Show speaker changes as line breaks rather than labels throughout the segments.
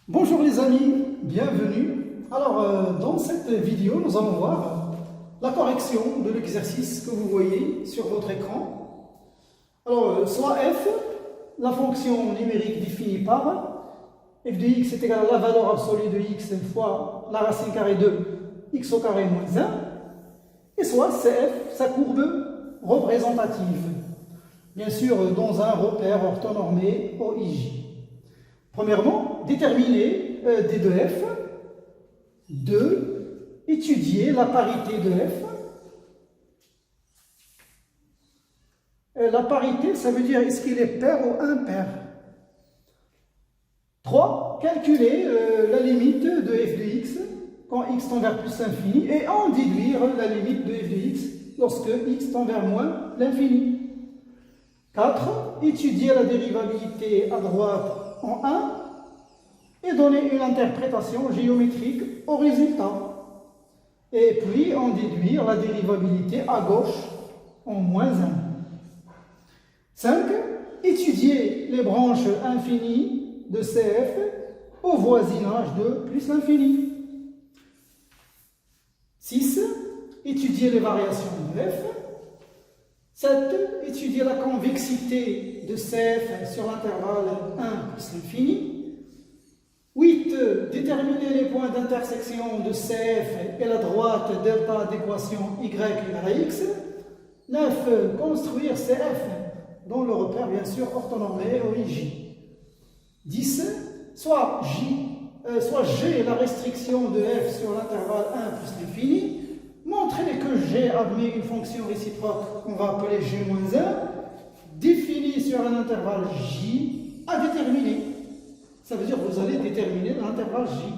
Bonjour les amis, bienvenue. Alors dans cette vidéo, nous allons voir la correction de l'exercice que vous voyez sur votre écran. Alors soit f, la fonction numérique définie par f de x est égal à la valeur absolue de x fois la racine carrée de x au carré moins 1, et soit cf, sa courbe représentative, bien sûr dans un repère orthonormé OIJ. Premièrement, déterminer d de f. 2. Étudier la parité de f. La parité, ça veut dire est-ce qu'il est pair ou impair. 3. Calculer la limite de f de x quand x tend vers plus l'infini et en déduire la limite de f de x lorsque x tend vers moins l'infini. 4. Étudier la dérivabilité à droite en 1 et donner une interprétation géométrique au résultat. Et puis en déduire la dérivabilité à gauche en moins 1. 5. Étudier les branches infinies de CF au voisinage de plus l'infini. 6. Étudier les variations de f. 7. Étudier la convexité de CF sur l'intervalle 1 plus l'infini. 8. Déterminer les points d'intersection de CF et la droite delta d'équation y égale à x. 9. Construire CF dans le repère bien sûr orthonormé OIJ. 10. Soit G la restriction de f sur l'intervalle 1 plus l'infini. Montrer que G admet une fonction réciproque qu'on va appeler G-1, définie sur un intervalle J à déterminer. Ça veut dire que vous allez déterminer l'intervalle J.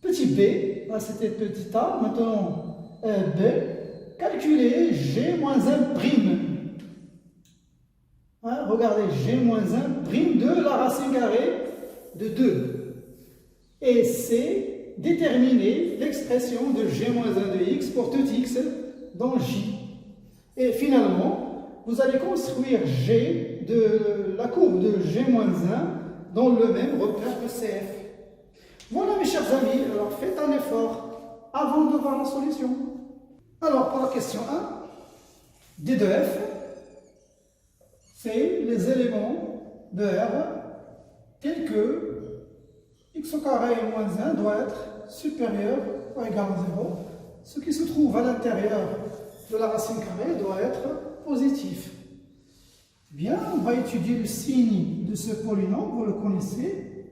Petit b, là c'était petit a, maintenant b, calculer G-1 prime. Hein, regardez, G-1 prime de la racine carrée de 2. Et c, déterminer l'expression de G-1 de x pour tout x dans J. Et finalement, vous allez construire G de la courbe de G-1 dans le même repère que CF. Voilà mes chers amis, alors faites un effort avant de voir la solution. Alors pour la question 1, D de F, c'est les éléments de R tels que x au carré moins 1 doit être supérieur ou égal à 0. Ce qui se trouve à l'intérieur de la racine carrée doit être positif. Bien, on va étudier le signe de ce polynôme, vous le connaissez.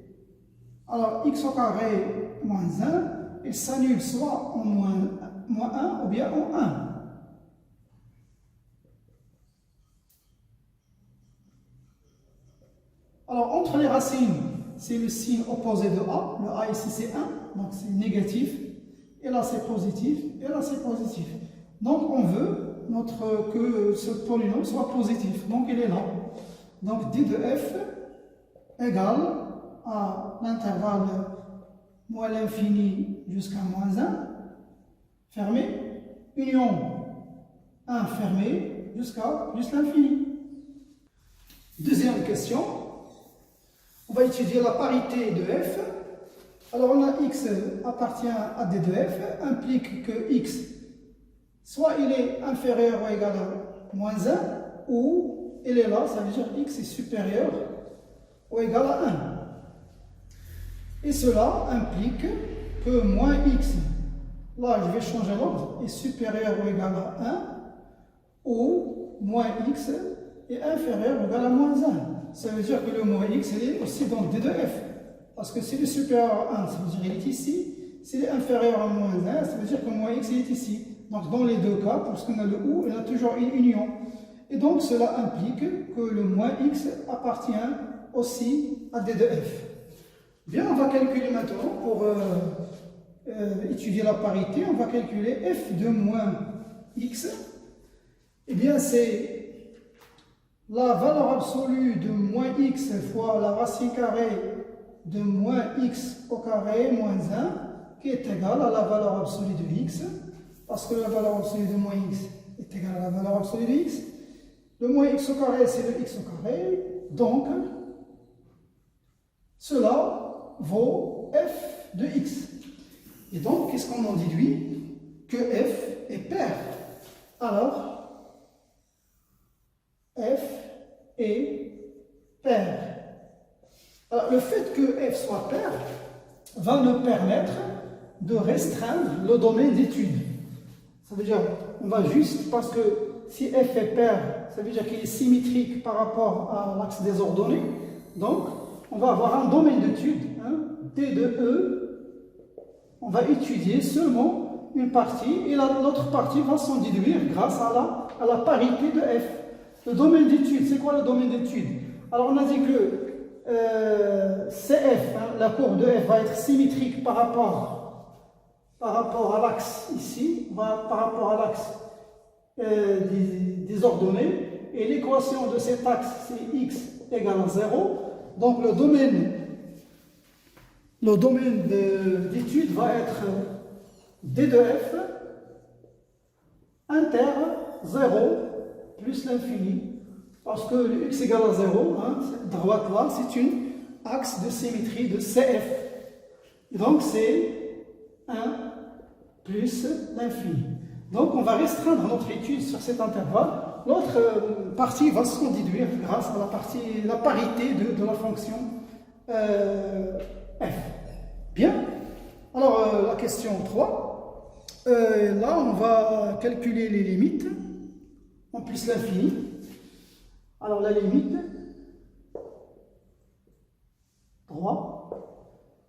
Alors, x au carré moins 1, il s'annule soit en moins 1 ou bien en 1. Alors, entre les racines, c'est le signe opposé de A. Le A ici c'est 1, donc c'est négatif. Et là c'est positif, et là c'est positif. Donc on veut que ce polynôme soit positif. Donc il est là. Donc D de F égale à l'intervalle moins l'infini jusqu'à moins 1, fermé, union 1 fermé jusqu'à plus l'infini. Deuxième question. On va étudier la parité de f. Alors on a x appartient à d de f, implique que x, soit il est inférieur ou égal à moins 1, ou il est là, ça veut dire x est supérieur ou égal à 1. Et cela implique que moins x, là je vais changer l'ordre, est supérieur ou égal à 1, ou moins x est inférieur ou égal à moins 1. Ça veut dire que le moins x est aussi dans d de f. Parce que s'il est supérieur à 1, ça veut dire qu'il est ici. S'il est inférieur à moins 1, ça veut dire que moins x est ici. Donc dans les deux cas, puisqu'on a le ou, il y a toujours une union. Et donc cela implique que le moins x appartient aussi à d de f. Bien, on va calculer maintenant, pour étudier la parité, on va calculer f de moins x. Eh bien, c'est la valeur absolue de moins x fois la racine carrée de moins x au carré moins 1 qui est égale à la valeur absolue de x, parce que la valeur absolue de moins x est égale à la valeur absolue de x. Le moins x au carré, c'est le x au carré, donc cela vaut f de x. Et donc, qu'est-ce qu'on en déduit? Que f est pair. Alors, f est pair. Alors, le fait que f soit pair va nous permettre de restreindre le domaine d'étude. Ça veut dire, on va juste, parce que si f est pair, ça veut dire qu'il est symétrique par rapport à l'axe des ordonnées. Donc, on va avoir un domaine d'étude, hein, D de E. On va étudier seulement une partie et l'autre partie va s'en déduire grâce à la parité de f. Le domaine d'étude, c'est quoi le domaine d'étude? Alors, on a dit que CF, hein, la courbe de f va être symétrique par rapport à l'axe ici, par rapport à l'axe des ordonnées, et l'équation de cet axe, c'est x égale à 0. Donc le domaine d'étude va être d de f inter 0 plus l'infini. Parce que le x égale à 0, hein, cette droite-là, c'est une axe de symétrie de CF. Et donc, c'est 1 plus l'infini. Donc, on va restreindre notre étude sur cet intervalle. L'autre partie va se déduire grâce à la parité de la fonction f. Bien. Alors, la question 3. Là, on va calculer les limites en plus l'infini. Alors la limite 3,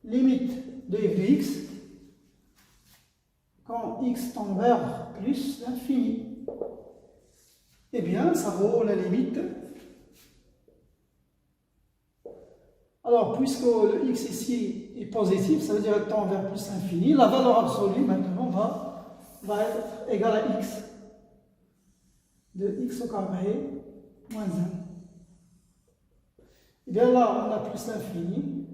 limite de f de x quand x tend vers plus l'infini. Eh bien, ça vaut la limite. Alors, puisque le x ici est positif, ça veut dire qu'il tend vers plus l'infini, la valeur absolue maintenant va être égale à x de x au carré moins 1. Et bien là, on a plus l'infini.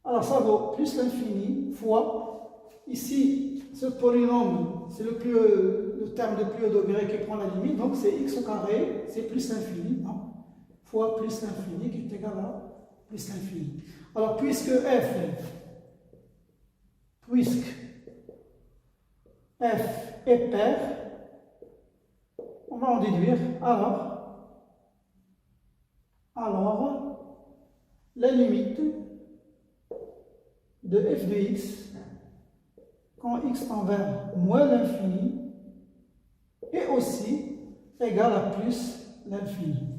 Alors ça vaut plus l'infini fois, ici, ce polynôme, c'est le terme de plus haut degré qui prend la limite, donc c'est x au carré, c'est plus l'infini, non, fois plus l'infini qui est égal à plus l'infini. Alors puisque f est pair, on va en déduire, alors la limite de f de x quand x tend vers moins l'infini est aussi égal à plus l'infini.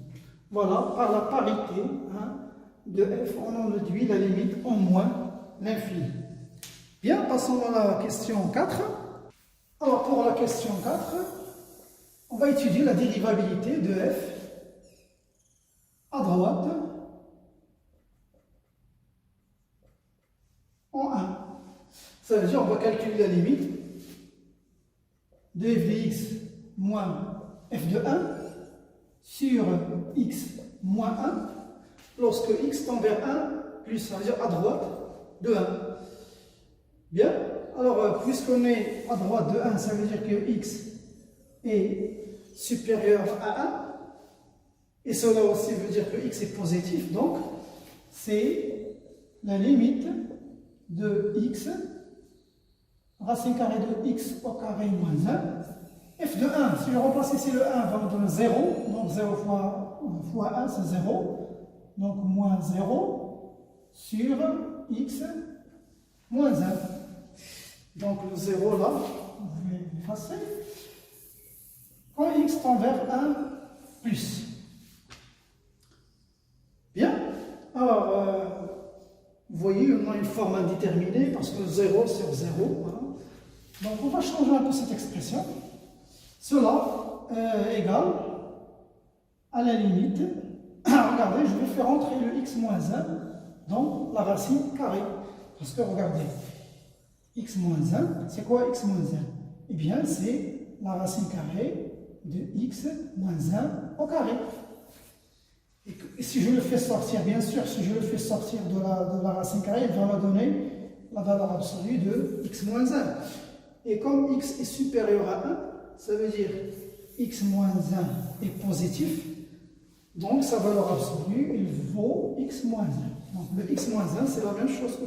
Voilà, par la parité, hein, de f, on en déduit la limite en moins l'infini. Bien, passons à la question 4. Alors pour la question 4, on va étudier la dérivabilité de f à droite en 1. Ça veut dire qu'on va calculer la limite de f de x moins f de 1 sur x moins 1 lorsque x tend vers 1 plus, ça veut dire à droite de 1. Bien, alors puisqu'on est à droite de 1, ça veut dire que x est supérieur à 1, et cela aussi veut dire que x est positif, donc c'est la limite de x, racine carrée de x au carré moins 1, f de 1, si je remplace ici le 1, va me donner 0, donc 0 fois 1, c'est 0, donc moins 0 sur x moins 1. Donc le 0 là, je vais l'effacer. Quand x tend vers 1 plus. Bien. Alors, vous voyez, on a une forme indéterminée parce que 0 sur 0. Hein. Donc, on va changer un peu cette expression. Cela égale à la limite. Regardez, je vais faire entrer le x moins 1 dans la racine carrée. Parce que, regardez, x moins 1, c'est quoi x moins 1? Eh bien, c'est la racine carrée de x moins 1 au carré. Et si je le fais sortir, bien sûr, si je le fais sortir de la racine carrée, il va me donner la valeur absolue de x moins 1. Et comme x est supérieur à 1, ça veut dire x moins 1 est positif. Donc, sa valeur absolue, il vaut x moins 1. Donc, le x moins 1, c'est la même chose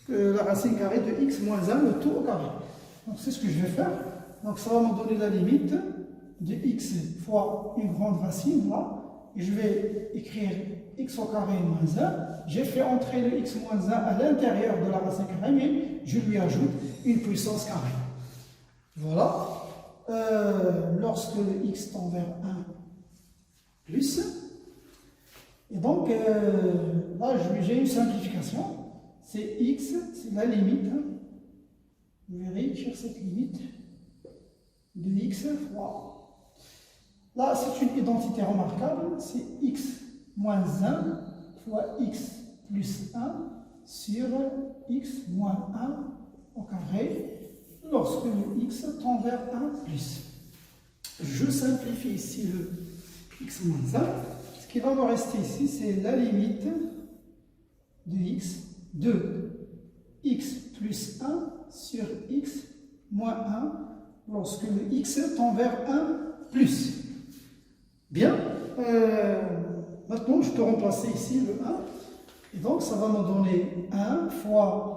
que la racine carrée de x moins 1, le tout au carré. Donc, c'est ce que je vais faire. Donc, ça va me donner la limite de x fois une grande racine, là. Et je vais écrire x au carré moins 1. J'ai fait entrer le x moins 1 à l'intérieur de la racine carrée, mais je lui ajoute une puissance carrée. Voilà. Lorsque le x tend vers 1 plus, et donc là j'ai une simplification, c'est x, c'est la limite, vous verrez écrire cette limite de x fois, là c'est une identité remarquable, c'est x moins 1 fois x plus 1 sur x moins 1 au carré, lorsque le x tend vers 1 plus. Je simplifie ici le x moins 1. Ce qui va me rester ici, c'est la limite de x de x plus 1 sur x moins 1 lorsque le x tend vers 1 plus. Bien. Maintenant, je peux remplacer ici le 1. Et donc, ça va me donner 1 fois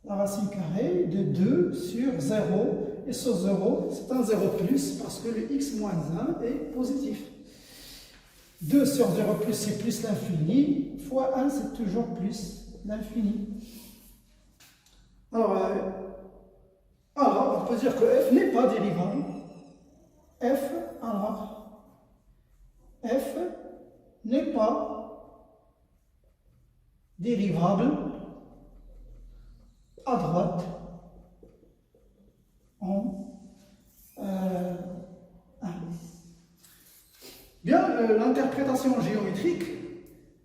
la racine carrée de 2 sur 0. Et ce 0, c'est un 0 plus parce que le x moins 1 est positif. 2 sur 0 plus, c'est plus l'infini, fois 1, c'est toujours plus l'infini. Alors, on peut dire que f n'est pas dérivable. F n'est pas dérivable à droite en 1. Bien, l'interprétation géométrique,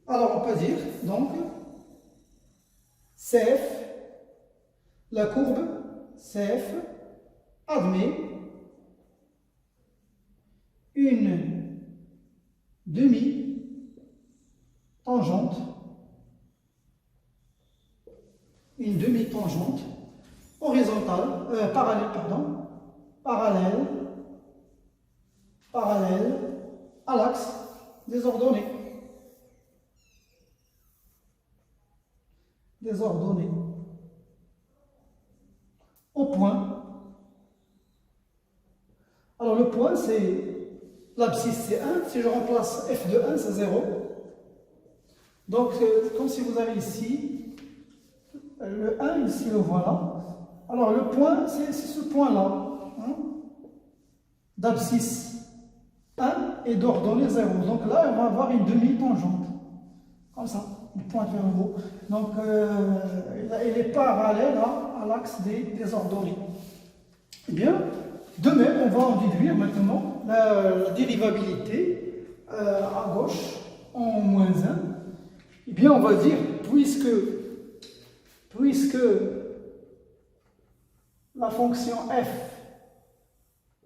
alors on peut dire donc CF, la courbe CF admet une demi-tangente, horizontale, parallèle à l'axe des ordonnées. Au point. Alors le point, c'est l'abscisse, c'est 1. Si je remplace f de 1, c'est 0. Donc, comme si vous avez ici le 1, ici le voilà. Alors le point, c'est ce point-là, hein, d'abscisse 1 et d'ordonnée 0. Donc là, on va avoir une demi-tangente, comme ça, il pointe vers le haut. Donc, il est parallèle à l'axe des ordonnées. Eh bien, de même, on va en déduire maintenant la dérivabilité à gauche en moins 1. Eh bien, on va dire, puisque la fonction f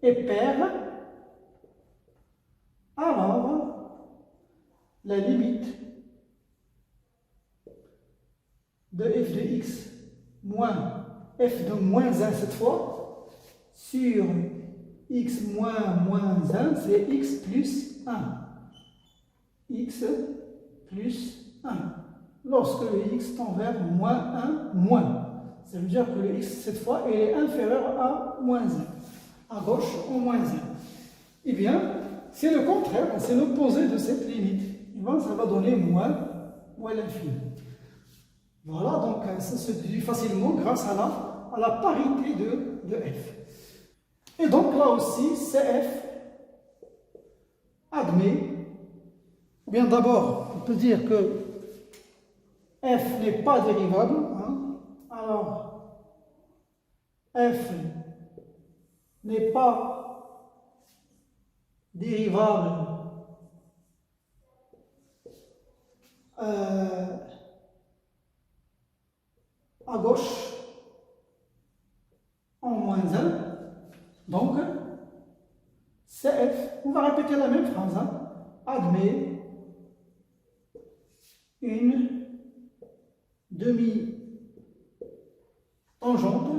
est paire, alors la limite de f de x moins f de moins 1 cette fois sur x moins 1, c'est x plus 1. X plus 1. Lorsque le x tend vers moins 1, moins. Ça veut dire que le x, cette fois, est inférieur à moins 1. À gauche, en moins 1. Eh bien, c'est le contraire, c'est l'opposé de cette limite. Et bien, ça va donner moins l'infini. Voilà, donc ça se déduit facilement grâce à la parité de f. Et donc là aussi, CF admet, ou bien d'abord, on peut dire que f n'est pas dérivable. Hein. Alors, f n'est pas dérivable à gauche en moins 1. Donc, CF, on va répéter la même phrase, hein, admet une demi-tangente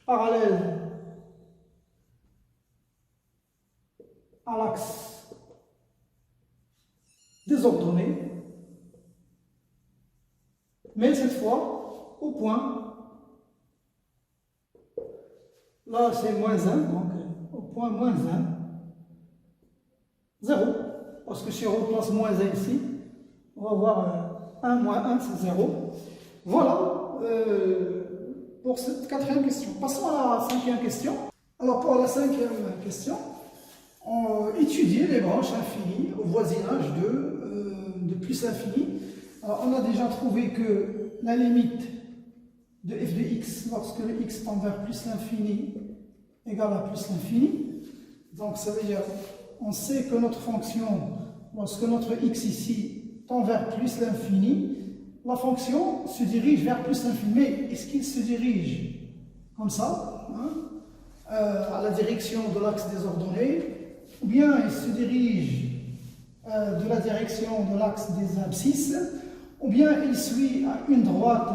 parallèle à l'axe désordonné, mais cette fois au point, là c'est moins 1, donc au point moins 1, 0, parce que si on replace moins 1 ici, on va avoir 1 moins 1, c'est 0. Voilà pour cette quatrième question. Passons à la cinquième question. Alors pour la cinquième question, on étudie les branches infinies au voisinage de plus l'infini. Alors on a déjà trouvé que la limite de f de x lorsque le x tend vers plus l'infini égale à plus l'infini. Donc ça veut dire, on sait que notre fonction, lorsque notre x ici tend vers plus l'infini, la fonction se dirige vers plus l'infini. Mais est-ce qu'il se dirige comme ça, hein, à la direction de l'axe désordonné, ou bien il se dirige de la direction de l'axe des abscisses, ou bien il suit une droite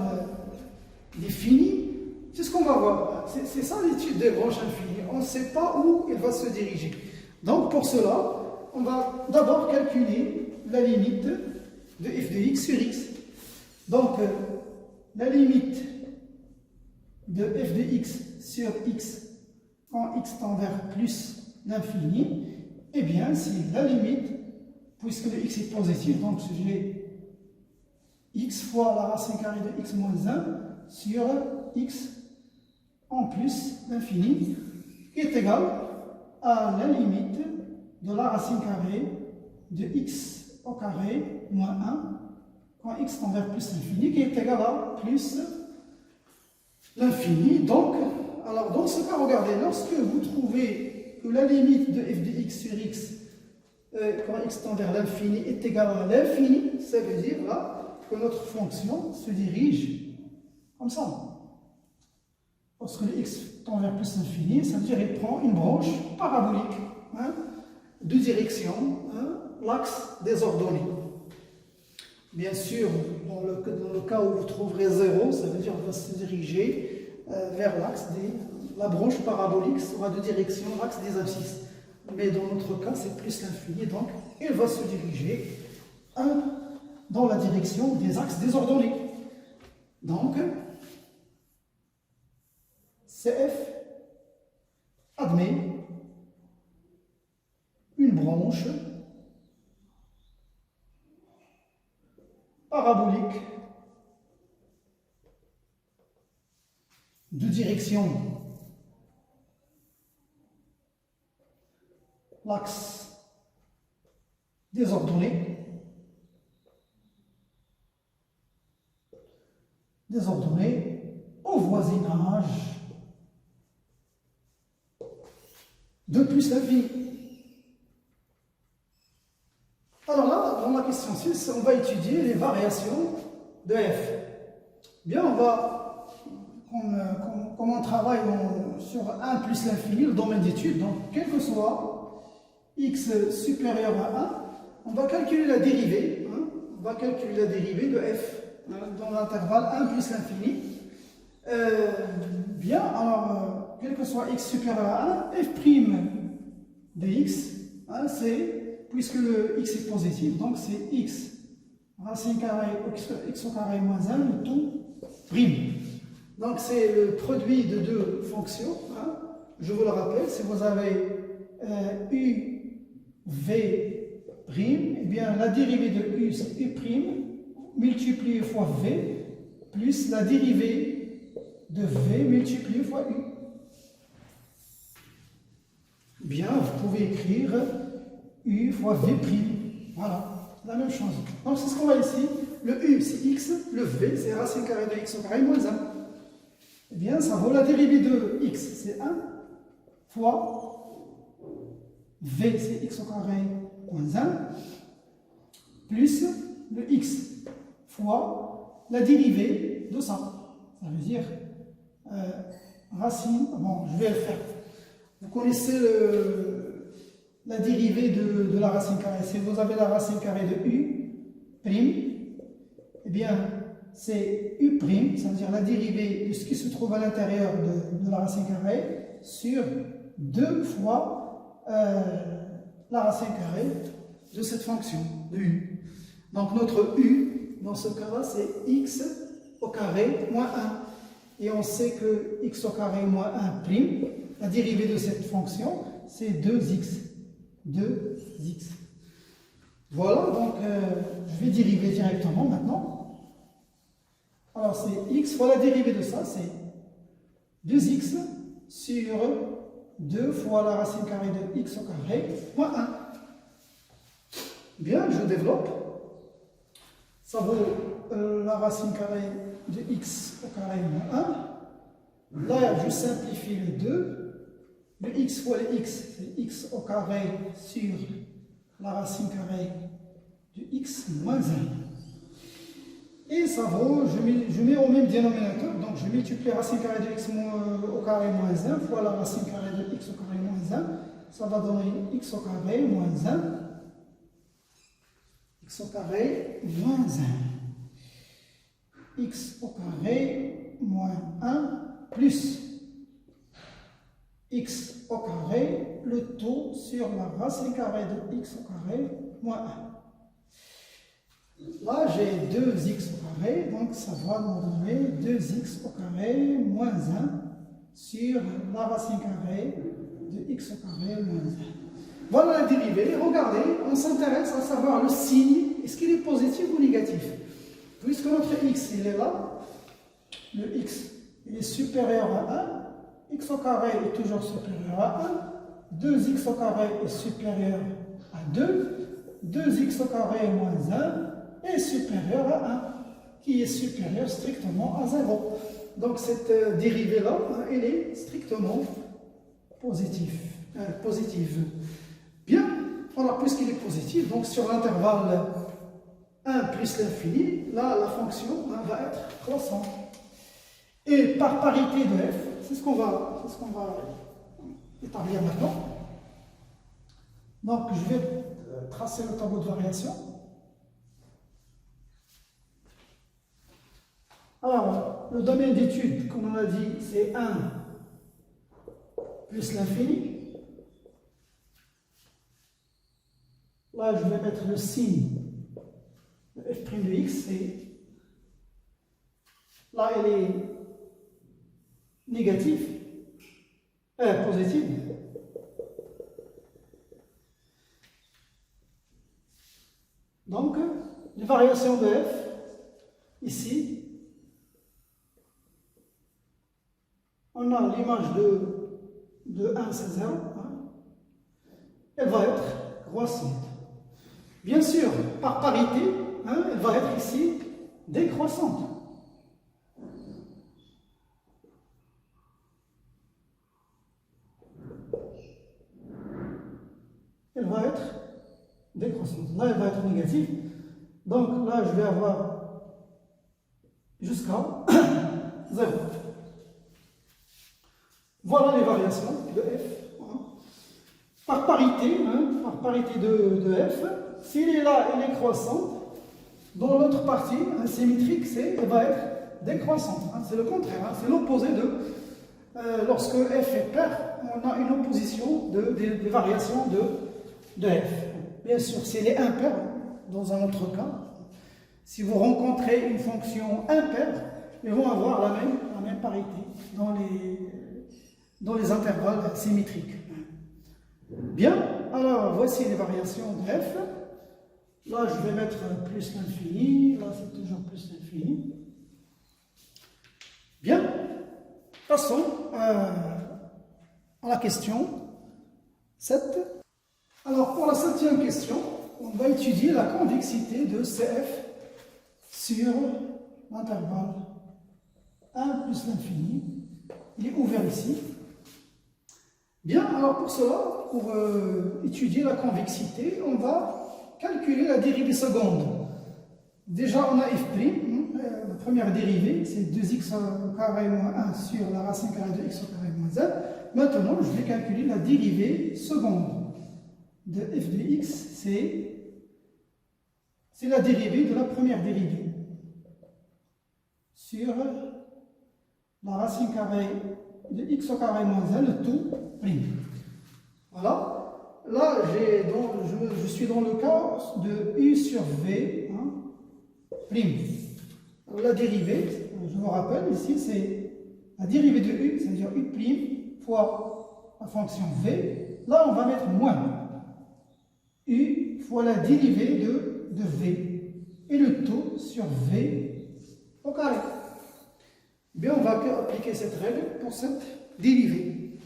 définie? C'est ce qu'on va voir. C'est ça l'étude des branches infinies. On ne sait pas où il va se diriger. Donc pour cela, on va d'abord calculer la limite de f de x sur x. Donc la limite de f de x sur x quand x tend vers plus l'infini, eh bien c'est la limite, puisque le x est positif, donc j'ai x fois la racine carrée de x moins 1 sur x en plus l'infini, qui est égal à la limite de la racine carrée de x au carré moins 1 quand x tend vers plus l'infini, qui est égal à plus l'infini. Donc, alors dans ce cas, regardez, lorsque vous trouvez que la limite de f de x sur x quand x tend vers l'infini est égal à l'infini, ça veut dire là que notre fonction se dirige comme ça. Lorsque le x tend vers plus l'infini, ça veut dire qu'il prend une branche parabolique, hein, de direction, hein, l'axe désordonné. Bien sûr, dans le cas où vous trouverez 0, ça veut dire qu'il va se diriger vers l'axe la branche parabolique sera de direction l'axe des abscisses. Mais dans notre cas, c'est plus l'infini, donc il va se diriger dans la direction des axes désordonnés. Donc, CF admet une branche parabolique de direction l'axe désordonné au voisinage de plus l'infini. Alors là, dans la question 6, on va étudier les variations de f. Bien, on va, comme on travaille sur 1 plus l'infini, le domaine d'étude, donc quel que soit x supérieur à 1, on va calculer la dérivée, hein, on va calculer la dérivée de f hein, dans l'intervalle 1 plus l'infini. Bien, alors, quel que soit x supérieur à 1, f' de x, hein, c'est, puisque le x est positif, donc c'est x racine carrée x au carré moins 1, le tout prime. Donc c'est le produit de deux fonctions. Hein. Je vous le rappelle, si vous avez u, v', eh bien la dérivée de u, c'est u' multiplié fois v, plus la dérivée de v multiplié fois u. Bien, vous pouvez écrire u fois v'. Voilà, la même chose. Donc c'est ce qu'on voit ici. Le u c'est x, le v c'est racine carrée de x au carré moins 1. Eh bien, ça vaut la dérivée de x, c'est 1, fois v c'est x au carré moins 1, plus le x fois la dérivée de ça. Ça veut dire racine, bon, je vais le faire. Vous connaissez la dérivée de la racine carrée. Si vous avez la racine carrée de u', eh bien, c'est u', ça veut dire la dérivée de ce qui se trouve à l'intérieur de la racine carrée sur 2 fois la racine carrée de cette fonction, de u. Donc notre u, dans ce cas-là, c'est x au carré moins 1. Et on sait que x au carré moins 1 prime, la dérivée de cette fonction, c'est 2x. 2x. Voilà, donc je vais dériver directement maintenant. Alors c'est x fois la dérivée de ça, c'est 2x sur 2 fois la racine carrée de x au carré moins 1. Bien, je développe. Ça vaut la racine carrée de x au carré moins 1. Là, je simplifie les deux. Le x fois le x, c'est x au carré sur la racine carrée de x moins 1. Et ça vaut, je mets au même dénominateur, donc je multiplie la racine carrée de x au carré moins 1 fois la racine carrée de x au carré moins 1. Ça va donner x au carré moins 1. X au carré moins 1. X au carré moins 1 plus x au carré, le tout sur la racine carrée de x au carré moins 1. Là, j'ai 2x au carré, donc ça va me donner 2x au carré moins 1 sur la racine carrée de x au carré moins 1. Voilà la dérivée. Regardez, on s'intéresse à savoir le signe, est-ce qu'il est positif ou négatif. Puisque notre x, il est là, le x, il est supérieur à 1, x au carré est toujours supérieur à 1, 2x au carré est supérieur à 2, 2x au carré moins 1 est supérieur à 1, qui est supérieur strictement à 0. Donc cette dérivée-là, elle est strictement positive. Bien, voilà, puisqu'il est positif, donc sur l'intervalle 1 plus l'infini, là, la fonction va être croissante. Et par parité de f, c'est ce qu'on va établir maintenant. Donc, je vais tracer le tableau de variation. Alors, le domaine d'étude, comme on a dit, c'est 1 plus l'infini. Là, je vais mettre le signe de f' de x, et là, elle est négative, positive. Donc, les variations de f, ici, on a l'image de 1, c'est 0, hein. Elle va être croissante. Bien sûr, par parité, hein, elle va être ici décroissante. Elle va être décroissante. Là, elle va être négative. Donc là, je vais avoir jusqu'à 0. Voilà les variations de f. Par parité, hein, par parité de f, s'il est là, elle est croissante. Dans l'autre partie, symétrique, elle va être décroissante. Hein, c'est le contraire, hein, c'est l'opposé de... lorsque f est pair, on a une opposition des variations de f. Bien sûr, si elle est impaire, dans un autre cas, si vous rencontrez une fonction impaire, ils vont avoir la même parité dans les intervalles symétriques. Bien, alors voici les variations de f. Là, je vais mettre plus l'infini, là c'est toujours plus l'infini. Bien, passons à la question 7. Alors, pour la 7e question, on va étudier la convexité de CF sur l'intervalle 1 plus l'infini. Il est ouvert ici. Bien, alors pour cela, pour étudier la convexité, on va calculer la dérivée seconde. Déjà, on a f', la première dérivée, c'est 2x au carré moins 1 sur la racine carrée de x au carré moins 1. Maintenant, je vais calculer la dérivée seconde de f de x, c'est la dérivée de la première dérivée sur la racine carrée de x au carré moins 1, le tout prime. Voilà. là, je suis dans le cas de U sur V, hein, prime. Alors, la dérivée, je vous rappelle, ici, c'est la dérivée de U, c'est-à-dire U prime fois la fonction V. Là, on va mettre moins. U fois la dérivée de V. Et le taux sur V au carré. Bien, on va appliquer cette règle pour cette dérivée.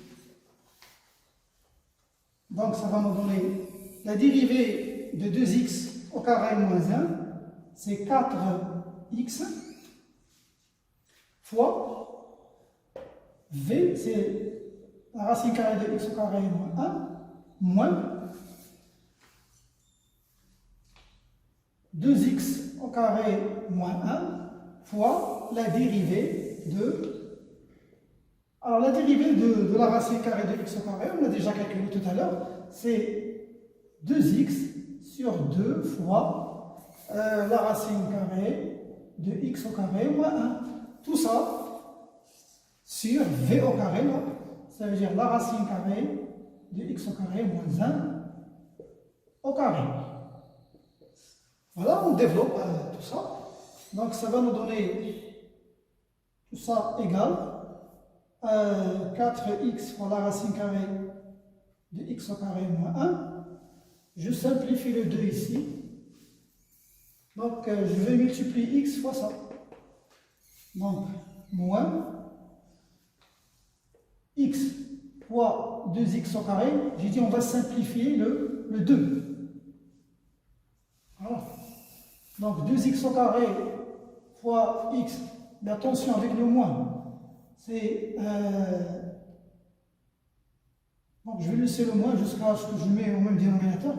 Donc, ça va nous donner la dérivée de 2x au carré moins 1, c'est 4x, fois v, c'est la racine carrée de x au carré moins 1, moins 2x au carré moins 1, fois la dérivée de... Alors, la dérivée de la racine carrée de x au carré, on l'a déjà calculé tout à l'heure, c'est 2x sur 2 fois la racine carrée de x au carré moins 1. Tout ça sur v au carré, là, ça veut dire la racine carrée de x au carré moins 1 au carré. Voilà, on développe tout ça. Donc, ça va nous donner tout ça égal 4x fois la racine carrée de x au carré moins 1. Je simplifie le 2 ici. Donc, je vais multiplier x fois ça. Donc, moins x fois 2x au carré. J'ai dit on va simplifier le 2. Voilà. Donc, 2x au carré fois x. Mais attention avec le moins. C'est... donc, je vais laisser le moins jusqu'à ce que je mets au même dénominateur.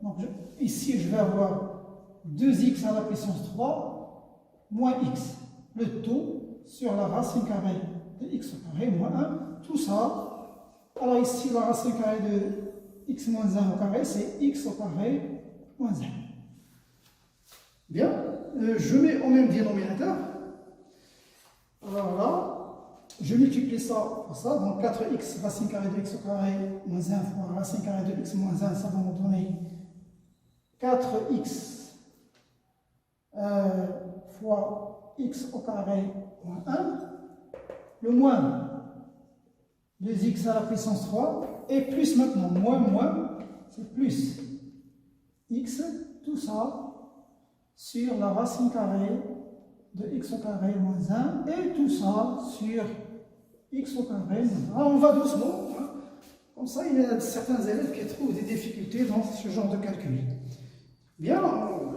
Donc, ici, je vais avoir 2x à la puissance 3 moins x. Le taux sur la racine carrée de x au carré moins 1. Tout ça. Alors, ici, la racine carrée de x moins 1 au carré, c'est x au carré moins 1. Bien. Je mets au même dénominateur. Alors là, je multiplie ça par ça, donc 4x racine carrée de x au carré moins 1 fois racine carrée de x moins 1, ça va nous donner 4x fois x au carré moins 1, le moins 2x à la puissance 3, et plus maintenant, moins, c'est plus x, tout ça sur la racine carrée de x au carré moins 1, et tout ça sur x au carré. Alors, on va doucement, hein. Comme ça, il y a certains élèves qui trouvent des difficultés dans ce genre de calcul. Bien,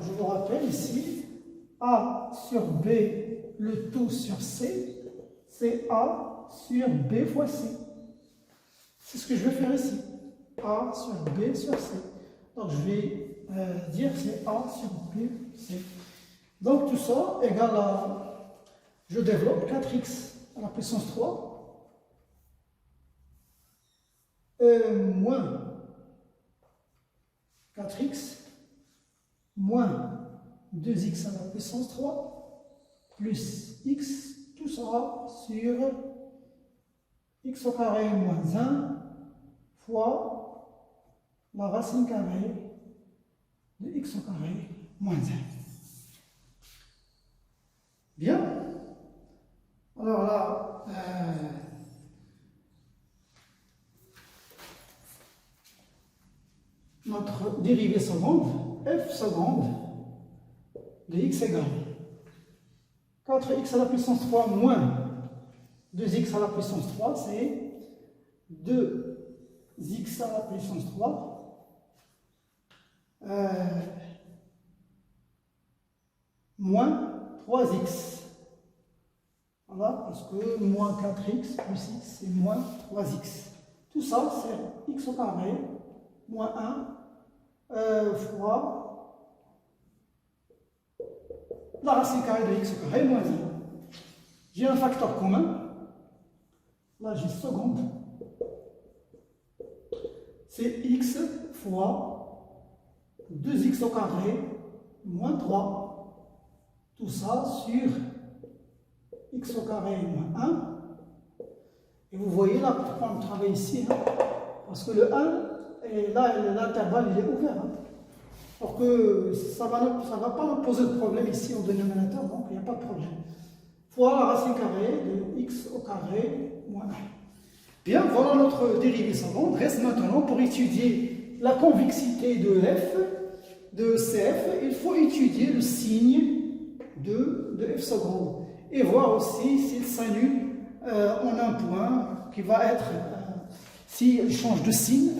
je vous rappelle ici, a sur b, le taux sur c, c'est a sur b fois c. C'est ce que je vais faire ici. A sur b sur c. Donc, je vais dire c'est a sur b, c. Donc, tout ça égale à, je développe 4x à la puissance 3, moins 4x, moins 2x à la puissance 3, plus x, tout ça sur x au carré moins 1 fois la racine carrée de x au carré moins 1. Bien. Alors là, notre dérivée seconde, f seconde de x égale 4x à la puissance 3 moins 2x à la puissance 3, c'est 2x à la puissance 3 moins 3x. Voilà, parce que moins 4x plus x, c'est moins 3x. Tout ça, c'est x au carré moins 1 fois la racine carrée de x au carré moins 1. J'ai un facteur commun. Là, j'ai seconde. C'est x fois 2x au carré moins 3. Tout ça sur x au carré moins 1. Et vous voyez là pourquoi on travaille ici. Hein, parce que le 1, et là, l'intervalle, il est ouvert. Hein. Pour que ça va pas nous poser de problème ici au dénominateur, donc il n'y a pas de problème. Fois la racine carrée de x au carré moins 1. Bien, voilà notre dérivée seconde. Reste maintenant pour étudier la convexité de f, de CF, il faut étudier le signe de f seconde et voir aussi s'il s'annule en un point qui va être, s'il change de signe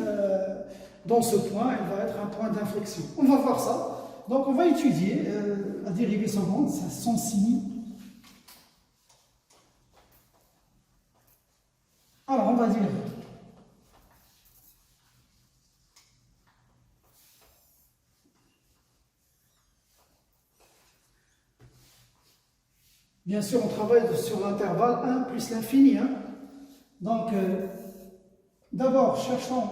dans ce point, il va être un point d'inflexion. On va voir ça. Donc on va étudier la dérivée seconde, son signe. Alors on va dire bien sûr on travaille sur l'intervalle 1 plus l'infini. Hein. Donc d'abord cherchons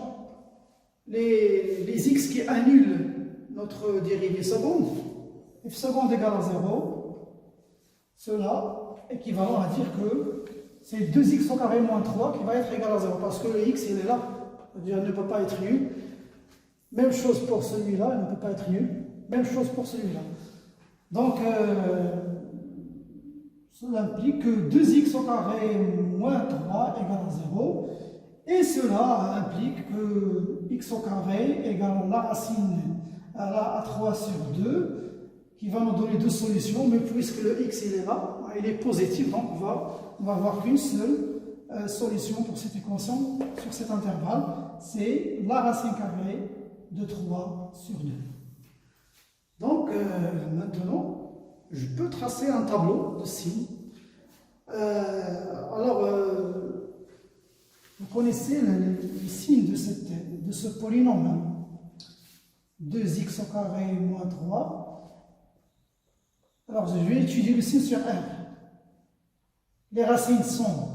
les x qui annulent notre dérivée seconde. F seconde égale à 0. Cela équivalent à dire que c'est 2x au carré moins 3 qui va être égal à 0 parce que le x il est là, c'est-à-dire il ne peut pas être nul. Même chose pour celui-là, il ne peut pas être nul. Même chose pour celui-là. Donc cela implique que 2x au carré moins 3 égale à 0 et cela implique que x au carré égale à la racine à 3 sur 2 qui va nous donner deux solutions, mais puisque le x il est là, il est positif, donc on va avoir qu'une seule solution pour cette équation sur cet intervalle, c'est la racine carrée de 3 sur 2. Donc maintenant, je peux tracer un tableau de signes. Vous connaissez les signes de ce polynôme. 2x au carré moins 3. Alors, je vais étudier le signe sur R. Les racines sont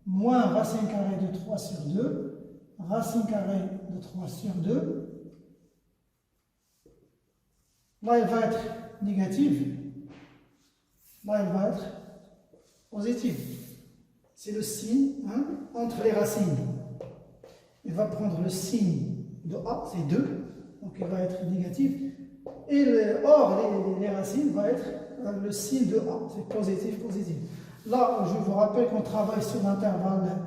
moins racine carrée de 3 sur 2, racine carrée de 3 sur 2. Là, elle va être négative. Là, elle va être positive. C'est le signe entre les racines. Il va prendre le signe de A, c'est 2, donc il va être négatif. Et hors les racines va être le signe de A, c'est positif, positif. Là, je vous rappelle qu'on travaille sur l'intervalle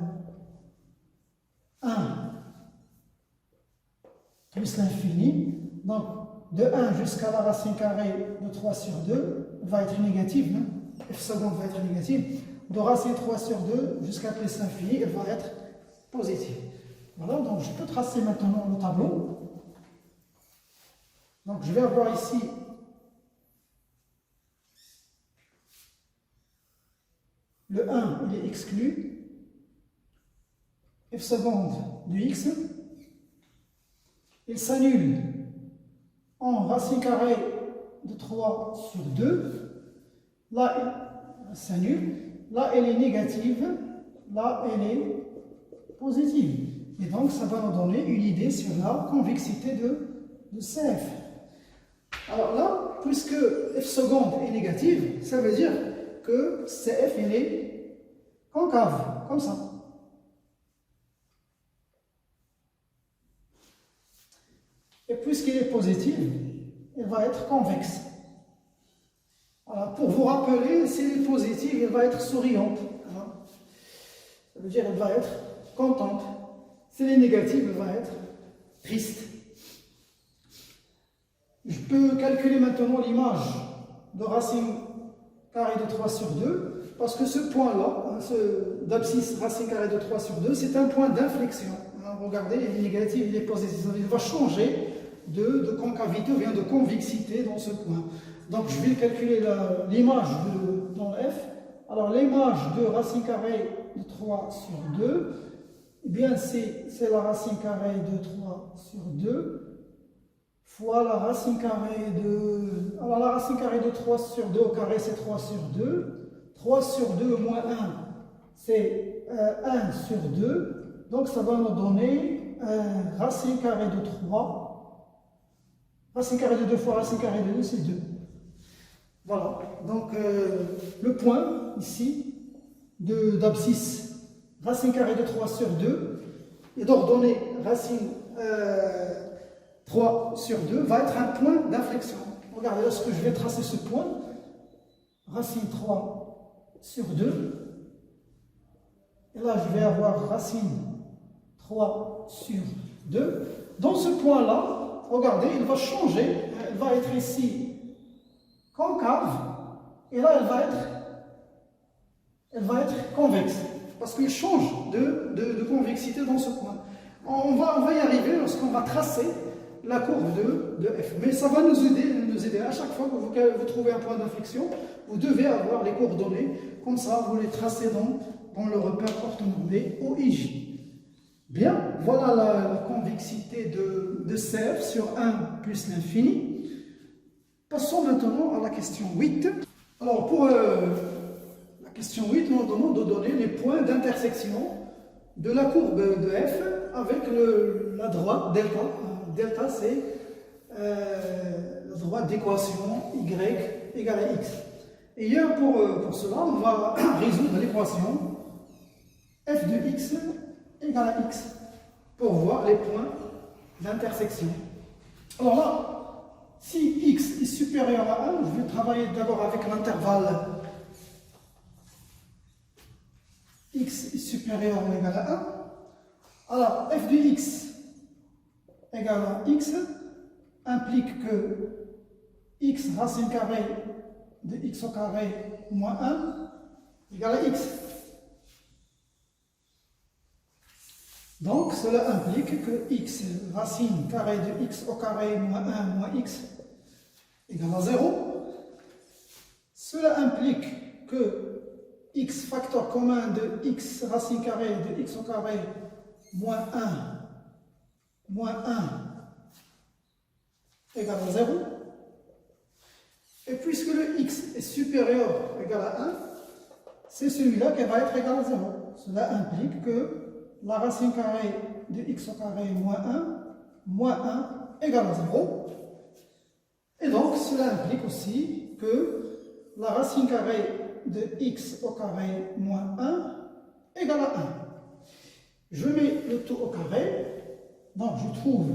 1 plus l'infini. Donc, de 1 jusqu'à la racine carrée de 3 sur 2 va être négative. F seconde va être négative. De racine 3 sur 2 jusqu'à plus l'infini, elle va être positive. Voilà, donc je peux tracer maintenant le tableau. Donc, je vais avoir ici le 1, il est exclu. F seconde de x. Il s'annule en racine carrée de 3 sur 2. Là, il s'annule. Là, elle est négative. Là, elle est positive. Et donc, ça va nous donner une idée sur la convexité de CF. Alors là, puisque F seconde est négative, ça veut dire que CF il est concave, comme ça. Et puisqu'il est positif, il va être convexe. Alors, pour vous rappeler, s'il est positif, il va être souriante. Ça veut dire qu'il va être contente. S'il est négatif, il va être triste. Je peux calculer maintenant l'image de racine carrée de 3 sur 2, parce que ce point-là, d'abscisse racine carrée de 3 sur 2, c'est un point d'inflexion. Regardez, il est négatif, il est positif. Il va changer de concavité ou bien de convexité dans ce point. Donc je vais calculer l'image dans F. Alors l'image de racine carrée de 3 sur 2, eh bien c'est la racine carrée de 3 sur 2 fois la racine carrée de... Alors la racine carrée de 3 sur 2 au carré, c'est 3 sur 2. 3 sur 2 moins 1, c'est 1 sur 2. Donc ça va nous donner racine carrée de 3. Racine carrée de 2 fois racine carrée de 2, c'est 2. Voilà. Donc le point ici d'abscisse racine carrée de 3 sur 2 est d'ordonnée racine 3 sur 2 va être un point d'inflexion. Regardez, lorsque je vais tracer ce point, racine 3 sur 2, et là je vais avoir racine 3 sur 2. Dans ce point-là, regardez, il va changer, elle va être ici concave, et là elle va être convexe, parce qu'il change de convexité dans ce point. On va y arriver lorsqu'on va tracer la courbe de f. Mais ça va nous aider à chaque fois que vous trouvez un point d'inflexion, vous devez avoir les coordonnées, comme ça vous les tracez dans le repère orthonormé OIJ. Bien, voilà la convexité de CF sur 1 plus l'infini. Passons maintenant à la question 8. Alors pour la question 8, nous demande de donner les points d'intersection de la courbe de f avec la droite delta. Delta, c'est la droite d'équation y égale à x. Et pour cela, on va résoudre l'équation f de x égale à x pour voir les points d'intersection. Alors là, si x est supérieur à 1, je vais travailler d'abord avec l'intervalle x est supérieur ou égal à 1. Alors, f de x égale à x implique que x racine carrée de x au carré moins 1 égale à x. Donc, cela implique que x racine carrée de x au carré moins 1 moins x égale à 0. Cela implique que x facteur commun de x racine carrée de x au carré moins 1 égale à 0. Et puisque le x est supérieur ou égal à 1, c'est celui-là qui va être égal à 0. Cela implique que la racine carrée de x au carré moins 1 égale à 0. Et donc, cela implique aussi que la racine carrée de x au carré moins 1 égale à 1. Je mets le tout au carré, donc je trouve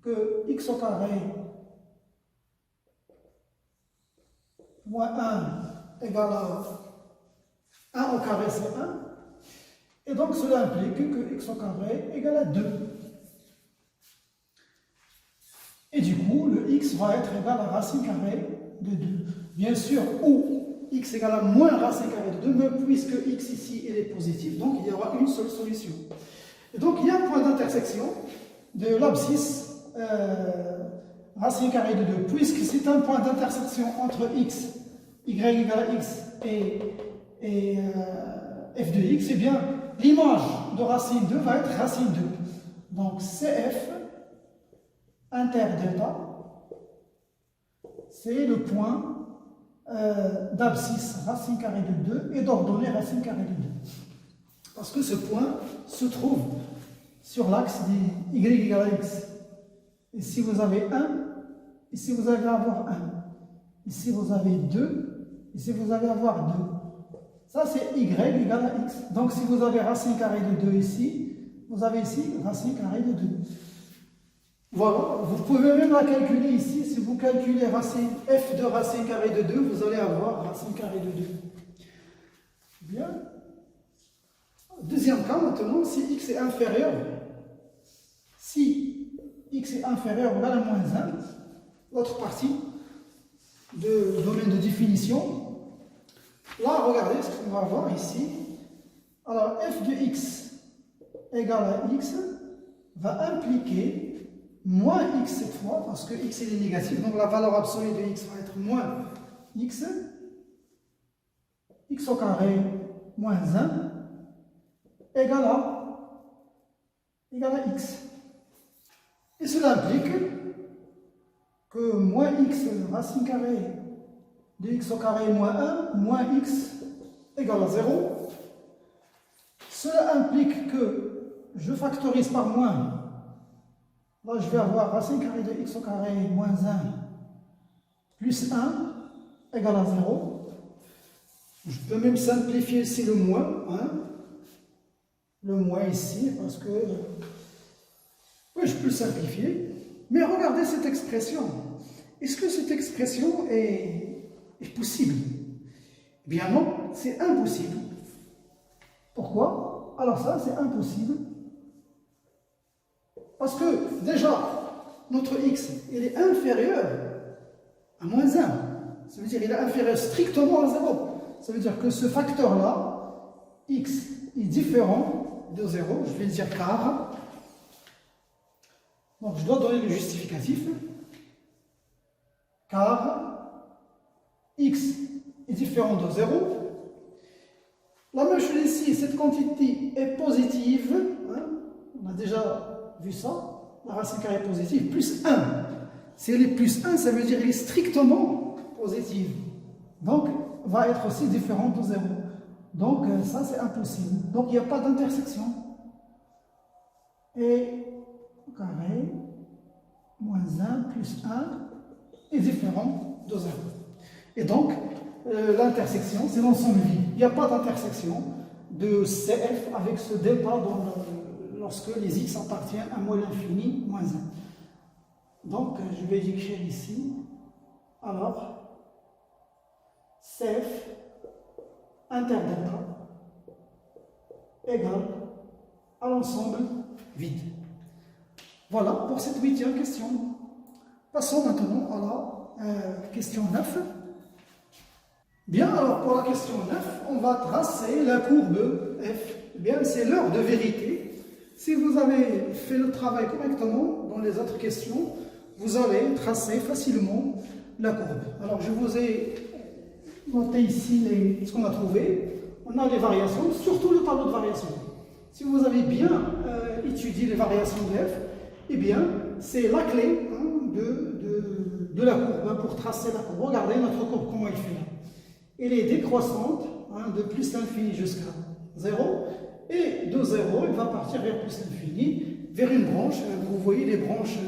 que x au carré moins 1 égale à 1 au carré, c'est 1. Et donc cela implique que x au carré égale à 2. Et du coup, le x va être égal à racine carrée de 2. Bien sûr, ou x égale à moins racine carrée de 2, mais puisque x ici il est positif, donc il y aura une seule solution. Et donc il y a un point d'intersection de l'abscisse racine carrée de 2, puisque c'est un point d'intersection entre x, y égale à x et f de x, et bien l'image de racine 2 va être racine 2. Donc CF interdelta, c'est le point d'abscisse racine carrée de 2 et d'ordonnée racine carrée de 2. Parce que ce point se trouve sur l'axe y égale à x. Ici vous avez 1, ici vous allez avoir 1. Ici vous avez 2, ici vous allez avoir 2. Ça c'est y égale à x. Donc si vous avez racine carrée de 2 ici, vous avez ici racine carrée de 2. Voilà, vous pouvez même la calculer ici. Si vous calculez racine f de racine carrée de 2, vous allez avoir racine carrée de 2. Bien. Deuxième cas maintenant, si x est inférieur, si x est inférieur ou égal à moins 1, l'autre partie de domaine de définition, là, regardez ce qu'on va avoir ici. Alors, f de x égale à x va impliquer moins x cette fois, parce que x est négatif, donc la valeur absolue de x va être moins x, x au carré moins 1 égale à x. Et cela implique que moins x racine carrée de x au carré moins 1, moins x égale à 0. Cela implique que je factorise par moins. Là, je vais avoir racine carrée de x au carré moins 1 plus 1 égale à 0. Je peux même simplifier ici le moins. Le moins ici, parce que oui, peu simplifié. Mais regardez cette expression. Est-ce que cette expression est possible? Eh bien non, c'est impossible. Pourquoi? Alors ça, c'est impossible. Parce que déjà, notre x, il est inférieur à moins 1. Ça veut dire qu'il est inférieur strictement à 0. Ça veut dire que ce facteur-là, x, est différent de 0. Je vais dire car. Donc je dois donner le justificatif. Car x est différent de 0. La même chose ici, cette quantité est positive. Hein, on a déjà vu ça. La racine carrée positive, plus 1. Si elle est plus 1, ça veut dire qu'elle est strictement positive. Donc, va être aussi différente de 0. Donc, ça, c'est impossible. Donc, il n'y a pas d'intersection. Et carré, moins 1, plus 1, est différent de 0. Et donc, l'intersection, c'est l'ensemble vide. Il n'y a pas d'intersection de CF avec ce delta lorsque les x appartiennent à moins l'infini, moins 1. Donc, je vais écrire ici, alors, CF interdelta égale à l'ensemble vide. Voilà pour cette 8e question. Passons maintenant à la question 9. Bien, alors pour la question 9, on va tracer la courbe F. Bien, c'est l'heure de vérité. Si vous avez fait le travail correctement dans les autres questions, vous allez tracer facilement la courbe. Alors, je vous ai noté ici ce qu'on a trouvé. On a les variations, surtout le tableau de variation. Si vous avez bien étudié les variations de F, eh bien, c'est la clé de la courbe pour tracer la courbe. Regardez notre courbe, comment elle fait là. Elle est décroissante, de plus l'infini jusqu'à 0. Et de 0, elle va partir vers plus l'infini, vers une branche. Vous voyez les branches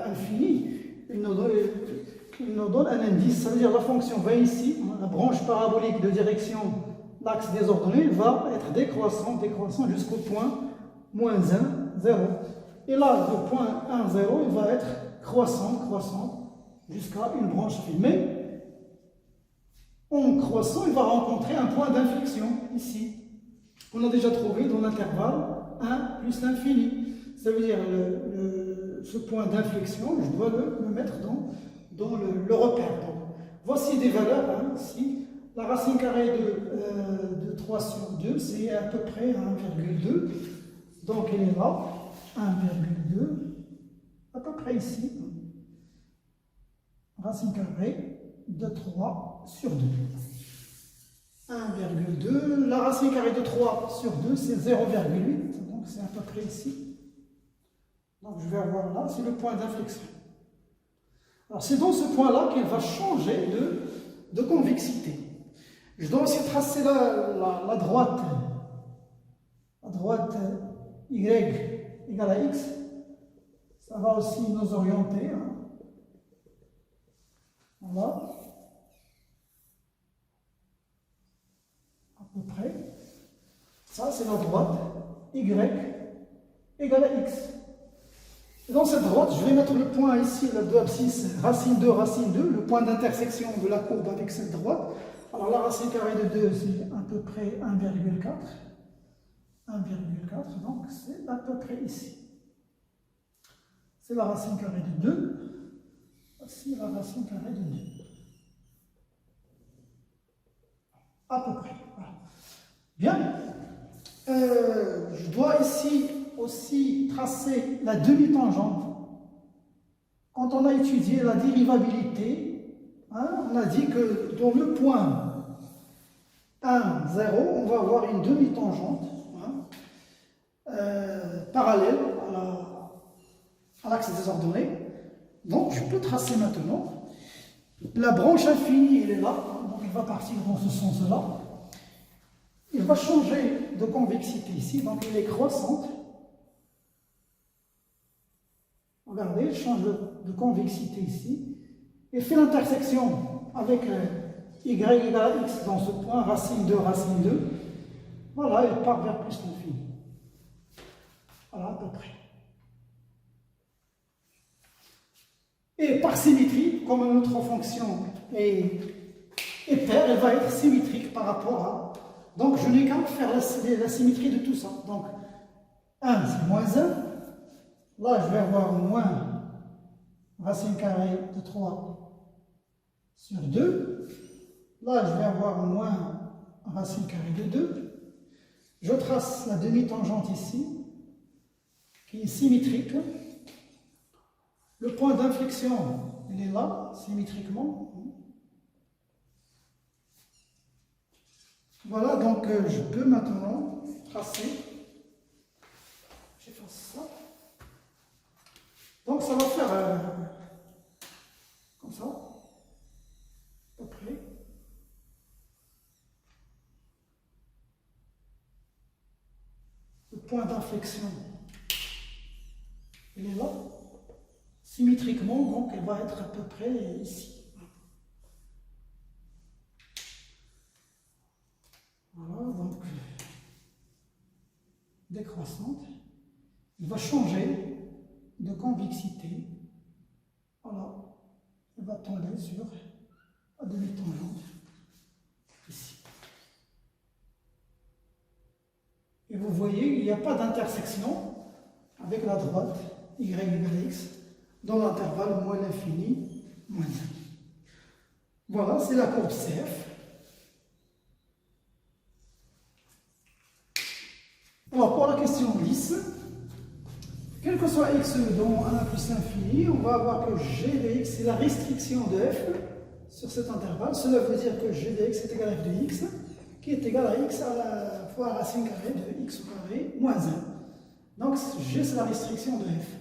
infinies. Il nous donne un indice. Ça veut dire la fonction va ici, la branche parabolique de direction l'axe des ordonnées va être décroissante jusqu'au point moins 1, 0. Et là, le point 1, 0, il va être croissant jusqu'à une branche finie. Mais en croissant, il va rencontrer un point d'inflexion ici. On a déjà trouvé dans l'intervalle 1 plus l'infini. Ça veut dire ce point d'inflexion, je dois le mettre dans le repère. Donc, voici des valeurs. Ici, la racine carrée de 3 sur 2, c'est à peu près 1,2. Donc, elle est là, 1,2, à peu près ici. Racine carrée de 3 sur 2. 1,2. La racine carrée de 3 sur 2, c'est 0,8. Donc, c'est à peu près ici. Donc, je vais avoir là, c'est le point d'inflexion. Alors, c'est dans ce point-là qu'il va changer de convexité. Je dois aussi tracer la droite. La droite y égale à x. Ça va aussi nous orienter. Voilà. À peu près. Ça, c'est la droite y égale à x. Et dans cette droite, je vais mettre le point ici, la 2 abscisse, racine 2, le point d'intersection de la courbe avec cette droite. Alors la racine carrée de 2, c'est à peu près 1,4. 1,4, donc c'est à peu près ici. C'est la racine carrée de 2. Voici la racine carrée de 2. À peu près. Voilà. Bien. Je dois ici aussi tracer la demi-tangente. Quand on a étudié la dérivabilité, on a dit que dans le point 1, 0, on va avoir une demi-tangente parallèle à l'axe des ordonnées. Donc, je peux tracer maintenant. La branche infinie, elle est là, donc elle va partir dans ce sens-là. Il va changer de convexité ici, donc elle est croissante. Regardez, elle change de convexité ici. Et fait l'intersection avec y égale à x dans ce point, racine 2. Voilà, elle part vers plus l'infini. Voilà, à peu près. Et par symétrie, comme notre fonction est paire, elle va être symétrique par rapport à... Donc je n'ai qu'à faire la symétrie de tout ça. Donc 1 c'est moins 1. Là je vais avoir moins racine carrée de 3 sur 2. Là je vais avoir moins racine carrée de 2. Je trace la demi-tangente ici, qui est symétrique. Le point d'inflexion, il est là, symétriquement. Voilà, donc je peux maintenant tracer. J'efface ça. Donc ça va faire comme ça, à peu près. Le point d'inflexion, il est là. Symétriquement, donc elle va être à peu près ici. Voilà, donc décroissante. Il va changer de convexité. Voilà, il va tomber sur la demi-tangente ici. Et vous voyez, il n'y a pas d'intersection avec la droite y égale x dans l'intervalle moins l'infini moins 1. Voilà, c'est la courbe CF. Alors pour la question 10, quel que soit x dans 1 plus l'infini, on va avoir que g de x c'est la restriction de f sur cet intervalle. Cela veut dire que g de x est égal à f de x, qui est égal à x à la fois racine carrée de x au carré moins 1. Donc g c'est la restriction de f.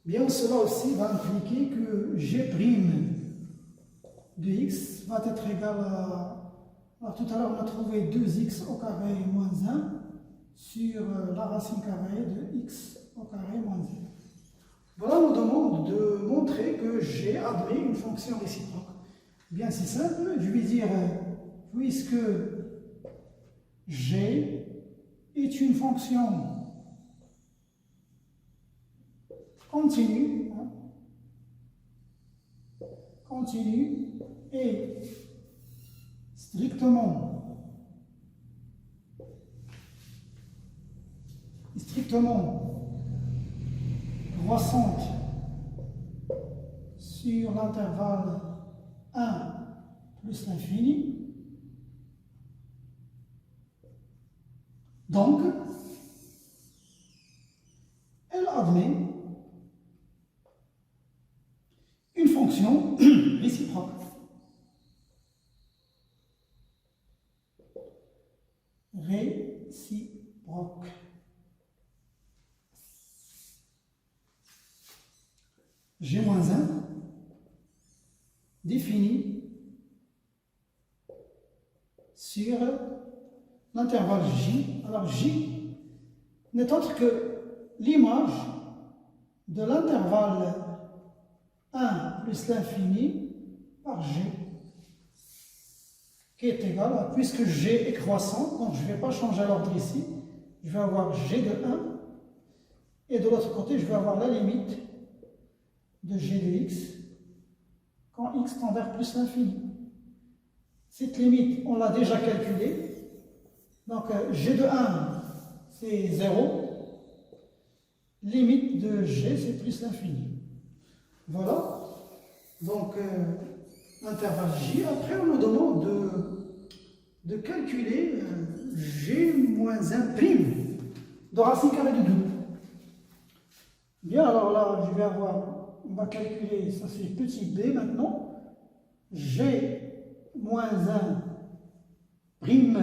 Bien, cela aussi va impliquer que g' de x va être égal à... Alors, tout à l'heure, on a trouvé 2x au carré moins 1 sur la racine carrée de x au carré moins 1. Voilà, on nous demande de montrer que g admet une fonction réciproque. Bien, c'est simple, je vais dire, puisque g est une fonction continue, continue et strictement croissante sur l'intervalle 1 plus l'infini. Donc, elle admet une fonction réciproque. Réciproque. G-1 défini sur l'intervalle J. Alors J n'est autre que l'image de l'intervalle 1 plus l'infini par G, qui est égal à, puisque G est croissant, donc je ne vais pas changer l'ordre ici, je vais avoir G de 1, et de l'autre côté, je vais avoir la limite de G de x quand x tend vers plus l'infini. Cette limite, on l'a déjà calculée, donc G de 1, c'est 0, limite de G, c'est plus l'infini. Voilà, donc intervalle J. Après, on nous demande de calculer G moins 1 prime de racine carrée de 2. Bien, alors là, je vais avoir, on va calculer, ça c'est petit b maintenant, G moins 1 prime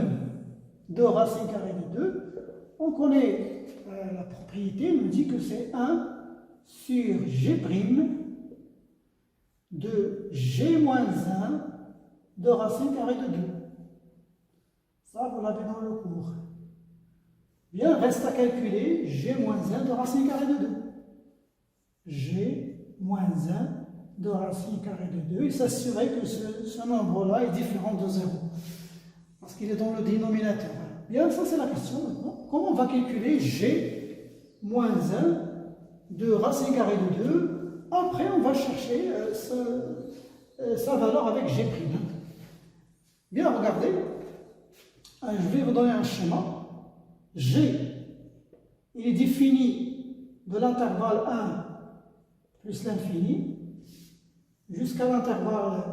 de racine carrée de 2. On connaît la propriété, elle nous dit que c'est 1 sur G prime de G moins 1 de racine carrée de 2. Ça, vous l'avez dans le cours. Bien, reste à calculer G moins 1 de racine carrée de 2. G moins 1 de racine carrée de 2 et s'assurer que ce nombre-là est différent de 0. Parce qu'il est dans le dénominateur. Bien, ça c'est la question maintenant. Comment on va calculer G moins 1 de racine carrée de 2 Après, on va chercher sa valeur avec G'. Bien, regardez. Je vais vous donner un schéma. G, il est défini de l'intervalle 1 plus l'infini jusqu'à l'intervalle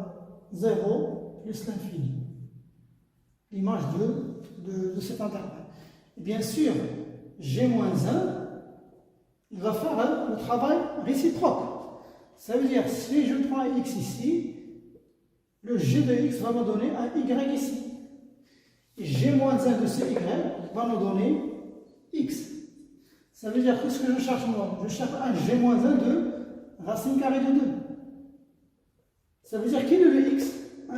0 plus l'infini. L'image de cet intervalle. Et bien sûr, G-1, il va faire le travail réciproque. Ça veut dire, si je prends un x ici, le G de x va me donner un y ici. Et G-1 de ce y va me donner x. Ça veut dire que ce que je cherche moi, je cherche un G-1 de racine carrée de 2. Ça veut dire qu'il est le x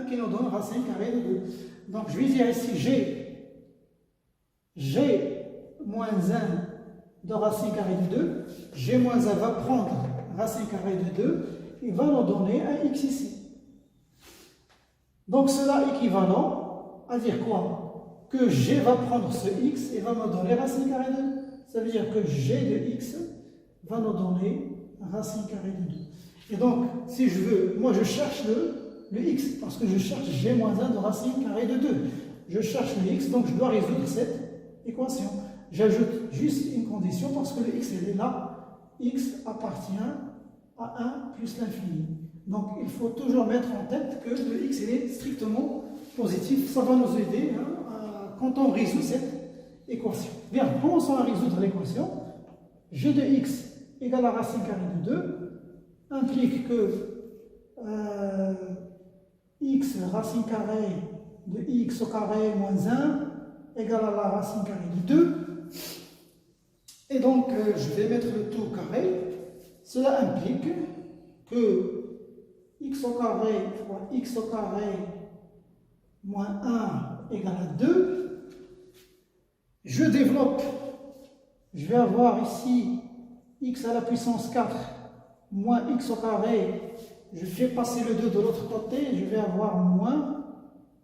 qui nous donne racine carrée de 2. Donc je vais dire ici G-1 de racine carrée de 2. G-1 va prendre racine carrée de 2 et va nous donner un x ici. Donc cela est équivalent à dire quoi? Que G va prendre ce x et va me donner racine carrée de 2. Ça veut dire que G de x va nous donner racine carrée de 2. Et donc, si je veux, moi je cherche le x, parce que je cherche G-1 de racine carrée de 2. Je cherche le x, donc je dois résoudre cette équation. J'ajoute juste une condition, parce que le x il est là. X appartient à 1 plus l'infini. Donc, il faut toujours mettre en tête que le x il est strictement positif. Ça va nous aider quand on résout cette équation. Bien, commençons à résoudre l'équation. G de x égale à racine carrée de 2 implique que x racine carrée de x au carré moins 1 égale à la racine carrée de 2. Et donc, je vais mettre le tout au carré. Cela implique que x au carré fois x au carré moins 1 égale à 2. Je développe, je vais avoir ici x à la puissance 4 moins x au carré. Je fais passer le 2 de l'autre côté, je vais avoir moins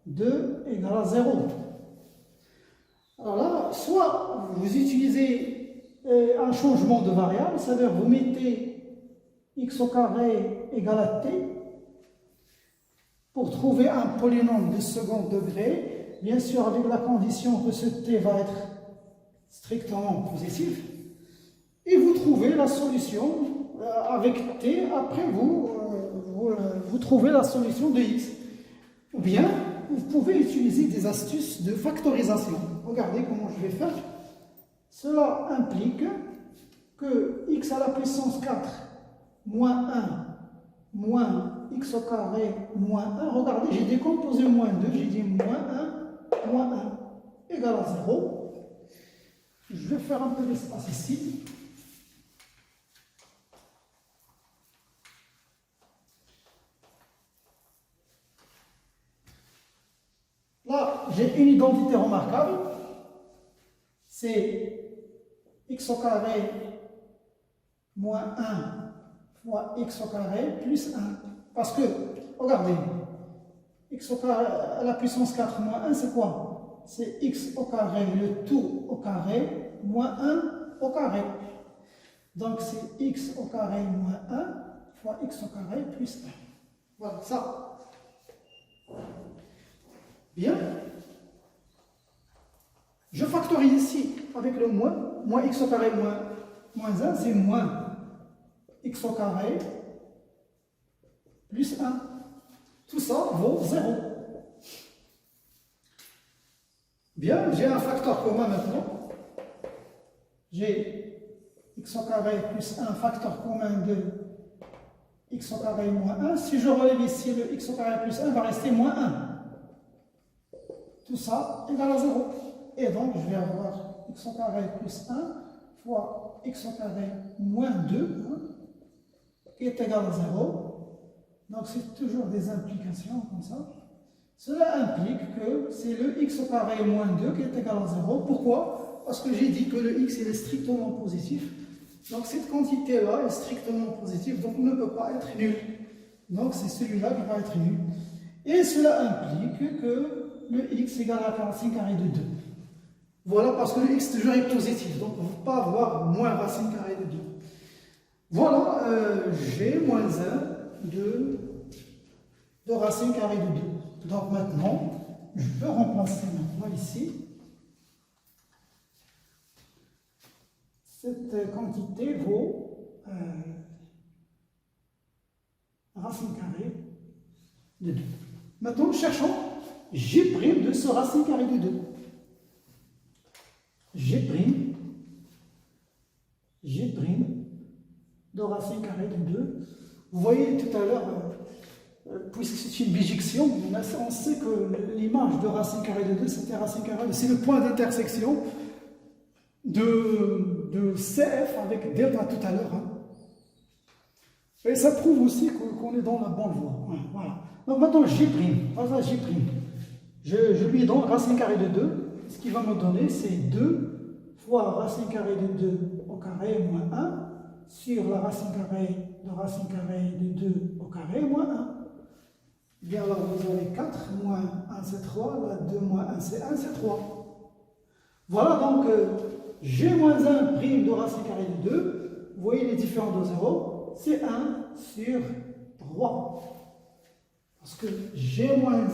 2 égale à 0. Alors là, soit vous utilisez un changement de variable, c'est-à-dire vous mettez x au carré égale à t pour trouver un polynôme de second degré, bien sûr avec la condition que ce t va être strictement positif, et vous trouvez la solution avec t, après vous trouvez la solution de x. Ou bien, vous pouvez utiliser des astuces de factorisation. Regardez comment je vais faire. Cela implique que x à la puissance 4 moins 1 moins x au carré moins 1. Regardez, j'ai décomposé moins 2, j'ai dit moins 1 égale à 0. Je vais faire un peu d'espace ici. Là, j'ai une identité remarquable. C'est x au carré moins 1 fois x au carré plus 1. Parce que, regardez, x au carré à la puissance 4 moins 1, c'est quoi? C'est x au carré, le tout au carré, moins 1 au carré. Donc, c'est x au carré moins 1 fois x au carré plus 1. Voilà, ça. Bien. Je factorise ici avec le moins x au carré moins 1, c'est moins x au carré plus 1. Tout ça vaut 0. Bien, j'ai un facteur commun maintenant. J'ai x au carré plus 1, facteur commun de x au carré moins 1. Si je relève ici le x au carré plus 1, il va rester moins 1. Tout ça égale à 0. Et donc, je vais avoir x au carré plus 1 fois x au carré moins 2, qui est égal à 0. Donc, c'est toujours des implications comme ça. Cela implique que c'est le x au carré moins 2 qui est égal à 0. Pourquoi? Parce que j'ai dit que le x il est strictement positif. Donc, cette quantité-là est strictement positive, donc ne peut pas être nulle. Donc, c'est celui-là qui va être nul. Et cela implique que le x égale à la racine carrée de 2. Voilà, parce que le x toujours est positif, donc on ne peut pas avoir moins racine carrée de 2. Voilà, g moins 1 de racine carrée de 2. Donc maintenant, je peux remplacer maintenant ici. Cette quantité vaut racine carrée de 2. Maintenant, cherchons g' de ce racine carrée de 2. G' de racine carrée de 2. Vous voyez tout à l'heure, puisque c'est une bijection, on sait que l'image de racine carrée de 2, c'était racine carrée, c'est le point d'intersection de CF avec delta tout à l'heure. Hein. Et ça prouve aussi qu'on est dans la bonne voie. Voilà. Donc maintenant, G', voilà G'. Je lui donne racine carrée de 2. Ce qui va me donner, c'est 2 fois racine carrée de 2 au carré moins 1 sur la racine carrée de 2 au carré moins 1. Bien alors, vous avez 4 moins 1, c'est 3. Là, 2 moins 1, c'est 1, c'est 3. Voilà donc G moins 1' de racine carrée de 2. Vous voyez les différents de 0. C'est 1 sur 3. Parce que G moins 1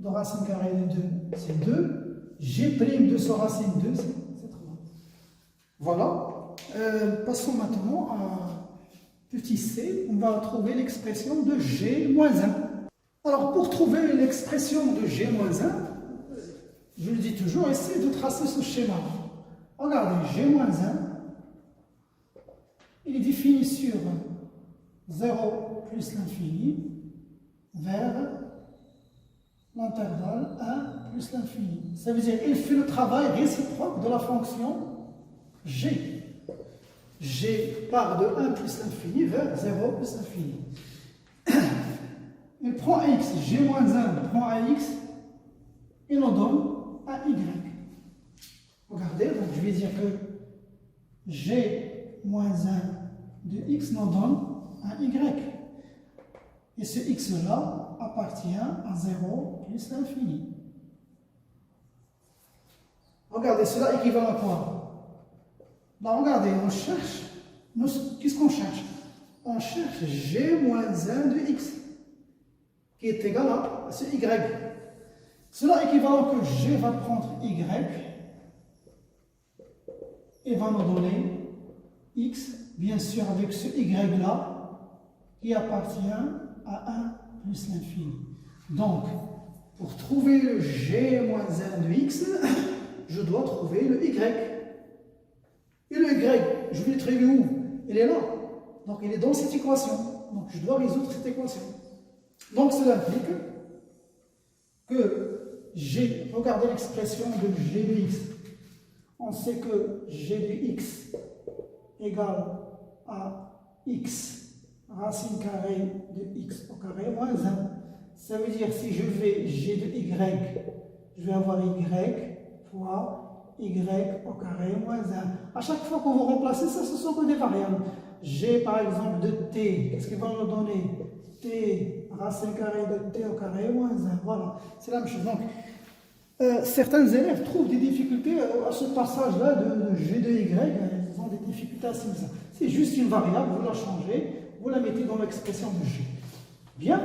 de racine carrée de 2, c'est 2. G' de ce racine 2, c'est 3. Voilà. Passons maintenant à petit c. On va trouver l'expression de G moins 1. Alors, pour trouver l'expression de G moins 1, je le dis toujours, essayez de tracer ce schéma. Regardez, G moins 1, il est défini sur 0 plus l'infini vers l'intervalle 1 plus l'infini. Ça veut dire qu'il fait le travail réciproque de la fonction g. G part de 1 plus l'infini vers 0 plus l'infini. Il prend x, g moins 1 prend à x, et nous donne à y. Regardez, donc je vais dire que g moins 1 de x nous donne à y. Et ce x-là appartient à 0 plus l'infini. Regardez, cela équivaut à quoi? Là, regardez, on cherche, qu'est-ce qu'on cherche? On cherche g moins 1 de x, qui est égal à ce y. Cela équivaut que g va prendre y et va nous donner x, bien sûr avec ce y-là, qui appartient à 1 plus l'infini. Donc, pour trouver le g moins 1 de x, je dois trouver le y. Et le y, je vais le trouver où? Il est là. Donc, il est dans cette équation. Donc, je dois résoudre cette équation. Donc, cela implique que g, regardez l'expression de g de x. On sait que g de x égale à x racine carrée de x au carré moins 1. Ça veut dire si je fais g de y, je vais avoir y fois y au carré moins 1. À chaque fois que vous remplacez ça, ce sont que des variables. G par exemple de t, qu'est-ce qu'il va me donner? T racine carrée de t au carré moins 1. Voilà, c'est la même chose. Donc, certains élèves trouvent des difficultés à ce passage-là de g de y. Ils ont des difficultés à ça. C'est juste une variable, vous la changez. Vous la mettez dans l'expression de g. Bien.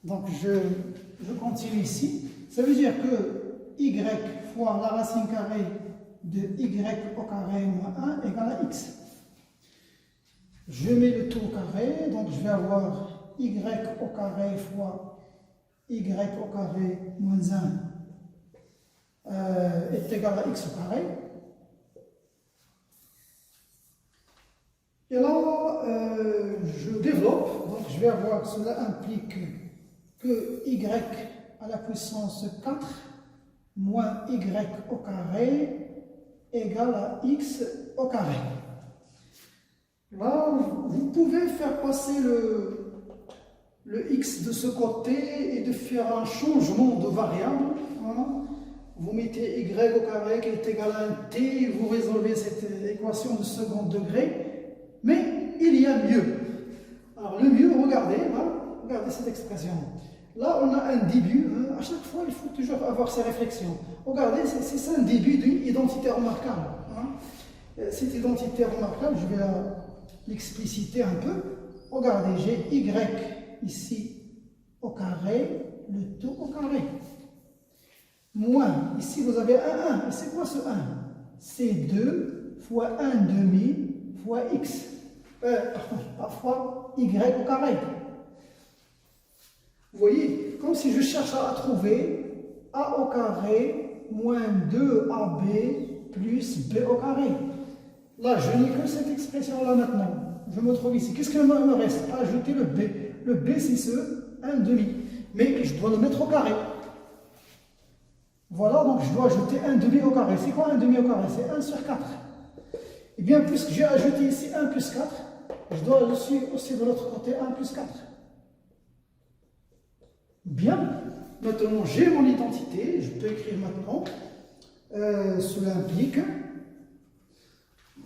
Donc, je continue ici. Ça veut dire que y fois la racine carrée de y au carré moins 1 égale à x. Je mets le tout au carré. Donc, je vais avoir y au carré fois y au carré moins 1 est égal à x au carré. Et là, je développe, donc je vais avoir, cela implique que y à la puissance 4 moins y au carré égale à x au carré. Là, vous pouvez faire passer le x de ce côté et de faire un changement de variable. Voilà. Vous mettez y au carré qui est égal à un t, et vous résolvez cette équation de second degré. Mais il y a mieux. Alors le mieux, regardez, là, regardez cette expression. Là, on a un début. À chaque fois, il faut toujours avoir ces réflexions. Regardez, c'est ça un début d'une identité remarquable. Cette identité remarquable, je vais la l'expliciter un peu. Regardez, j'ai y ici au carré, le tout au carré. Moins, ici vous avez un 1. Et c'est quoi ce 1? C'est 2 fois 1 demi fois x. Fois y au carré. Vous voyez, comme si je cherche à trouver a au carré moins 2ab plus b au carré. Là, je n'ai que cette expression-là maintenant. Je me trouve ici. Qu'est-ce qu'il me reste? Ajouter le b. Le b, c'est ce 1 demi. Mais je dois le mettre au carré. Voilà, donc je dois ajouter 1 demi au carré. C'est quoi 1 demi au carré? C'est 1 sur 4. Et bien, puisque j'ai ajouté ici 1 plus 4, je dois aussi de l'autre côté 1 plus 4. Bien, maintenant j'ai mon identité. Je peux écrire maintenant. Cela implique.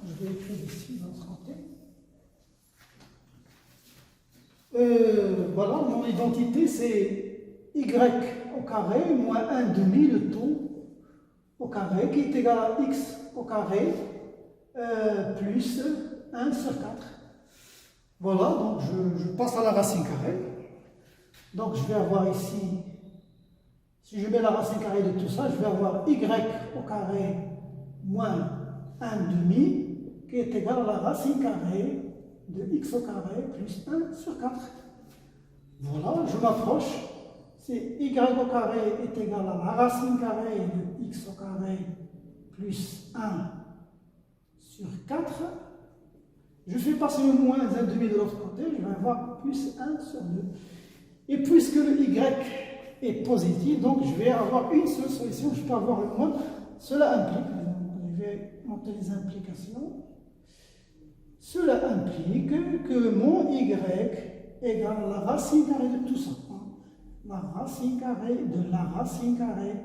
Je vais écrire ici de l'autre côté. Voilà, mon identité c'est y au carré moins 1 demi, le tout au carré, qui est égal à x au carré plus 1 sur 4. Voilà, donc je passe à la racine carrée. Donc je vais avoir ici, si je mets la racine carrée de tout ça, je vais avoir y au carré moins 1 demi, qui est égal à la racine carrée de x au carré plus 1 sur 4. Voilà, je m'approche. C'est y au carré est égal à la racine carrée de x au carré plus 1 sur 4. Je fais passer le moins 1 demi de l'autre côté, je vais avoir plus 1 sur 2. Et puisque le y est positif, donc je vais avoir une seule solution, je peux avoir le moins. Cela implique, je vais monter les implications. Cela implique que mon y égale la racine carrée de tout ça. La racine carrée de la racine carrée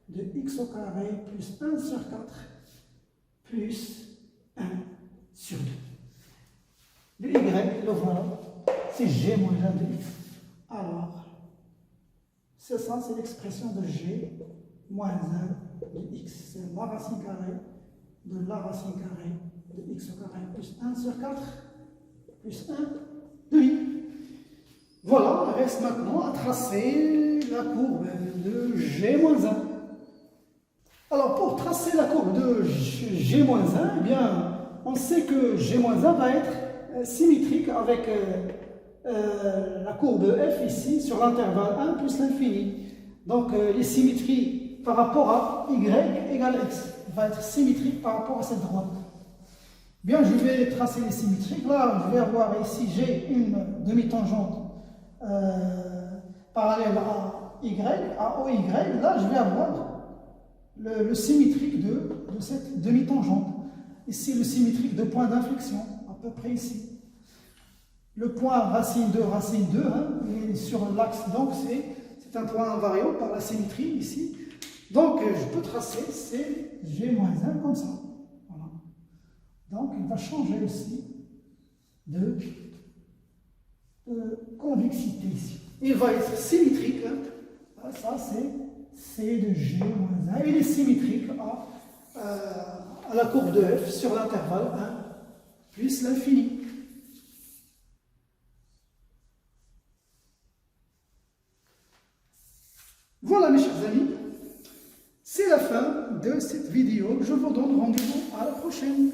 de x au carré plus 1 sur 4 plus 1 sur 2. Le y, le voilà, c'est g moins 1 de x. Alors, c'est ça, c'est l'expression de g moins 1 de x. C'est la racine carrée de la racine carrée de x au carré plus 1 sur 4 plus 1 demi. Voilà, il reste maintenant à tracer la courbe de g-1. Alors, pour tracer la courbe de g-1, eh bien, on sait que g-1 va être symétrique avec la courbe f ici sur l'intervalle 1 plus l'infini. Donc, les symétries par rapport à y égale x va être symétrique par rapport à cette droite. Bien, je vais tracer les symétriques. Là, je vais avoir ici, j'ai une demi-tangente parallèle à y, à OY. Là, je vais avoir le symétrique de cette demi-tangente. Ici, le symétrique de point d'inflexion, à peu près ici. Le point racine 2, hein, est sur l'axe, donc c'est un point invariant par la symétrie ici. Donc, je peux tracer, c'est G-1 comme ça. Voilà. Donc, il va changer aussi de convexité ici. Il va être symétrique, hein. Ça c'est C de G-1. Il est symétrique à la courbe de f sur l'intervalle 1 plus l'infini. Voilà mes chers amis, c'est la fin de cette vidéo. Je vous donne rendez-vous à la prochaine.